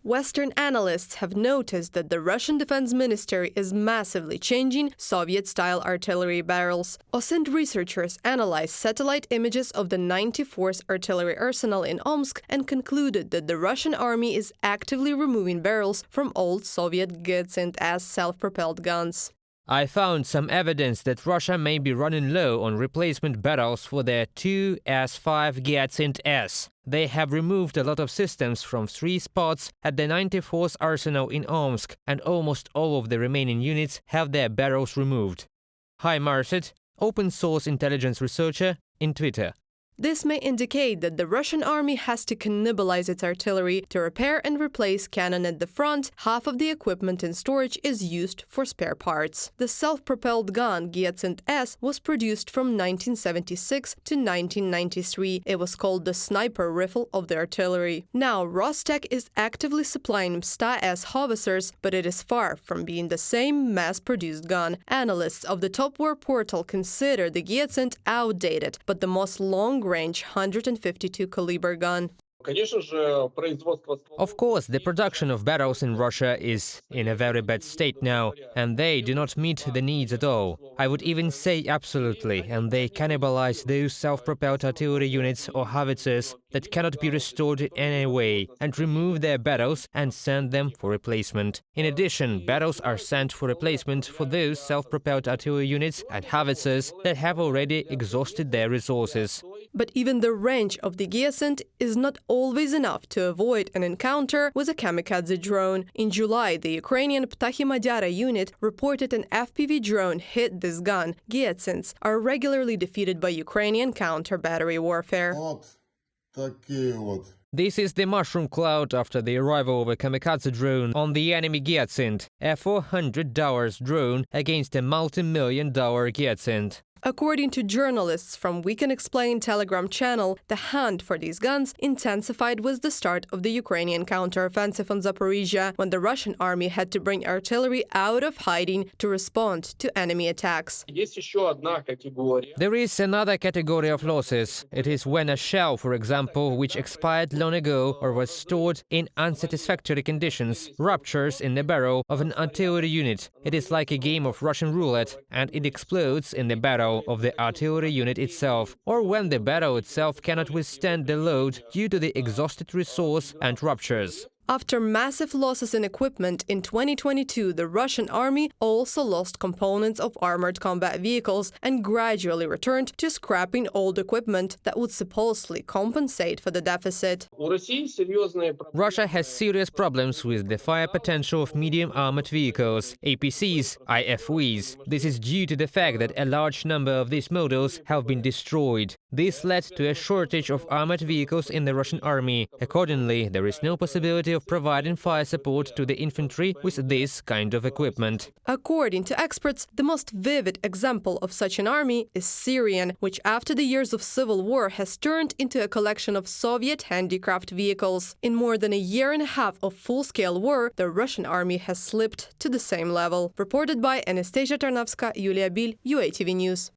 Western analysts have noticed that the Russian Defense Ministry is massively changing Soviet-style artillery barrels. OSINT researchers analyzed satellite images of the 94th Artillery Arsenal in Omsk and concluded that the Russian army is actively removing barrels from old Soviet Gyatsints self-propelled guns. I found some evidence that Russia may be running low on replacement barrels for their two S-5 Gyatsints S. They have removed a lot of systems from 3 spots at the 94th Arsenal in Omsk, and almost all of the remaining units have their barrels removed. Hi Marcet, open source intelligence researcher in Twitter. This may indicate that the Russian army has to cannibalize its artillery to repair and replace cannon at the front. Half of the equipment in storage is used for spare parts. The self-propelled gun Gyatsints S was produced from 1976 to 1993. It was called the sniper rifle of the artillery. Now, Rostec is actively supplying Msta-S howitzers, but it is far from being the same mass-produced gun. Analysts of the Top War portal consider the Gyatsints outdated, but the most long-range 152 caliber gun. Of course, the production of barrels in Russia is in a very bad state now, and they do not meet the needs at all. I would even say absolutely, and they cannibalize those self-propelled artillery units or howitzers that cannot be restored in any way, and remove their barrels and send them for replacement. In addition, barrels are sent for replacement for those self-propelled artillery units and howitzers that have already exhausted their resources. But even the range of the Gyatsints is not always enough to avoid an encounter with a kamikaze drone. In July, the Ukrainian Ptahi Madyara unit reported an FPV drone hit this gun. Gyatsints are regularly defeated by Ukrainian counter-battery warfare. This is the mushroom cloud after the arrival of a kamikaze drone on the enemy Gyatsints, a $400 drone against a multi-million-dollar Gyatsints. According to journalists from We Can Explain Telegram channel, the hunt for these guns intensified with the start of the Ukrainian counteroffensive on Zaporizhia, when the Russian army had to bring artillery out of hiding to respond to enemy attacks. There is another category of losses. It is when a shell, for example, which expired long ago or was stored in unsatisfactory conditions, ruptures in the barrel of an artillery unit. It is like a game of Russian roulette, and it explodes in the barrel of the artillery unit itself, or when the barrel itself cannot withstand the load due to the exhausted resource and ruptures. After massive losses in equipment in 2022, the Russian army also lost components of armored combat vehicles and gradually returned to scrapping old equipment that would supposedly compensate for the deficit. Russia has serious problems with the fire potential of medium armored vehicles, APCs, IFVs. This is due to the fact that a large number of these models have been destroyed. This led to a shortage of armored vehicles in the Russian army. Accordingly, there is no possibility of providing fire support to the infantry with this kind of equipment. According to experts, the most vivid example of such an army is Syrian, which after the years of civil war has turned into a collection of Soviet handicraft vehicles. In more than a year and a half of full-scale war, the Russian army has slipped to the same level. Reported by Anastasia Tarnavska, Yulia Bil, UATV News.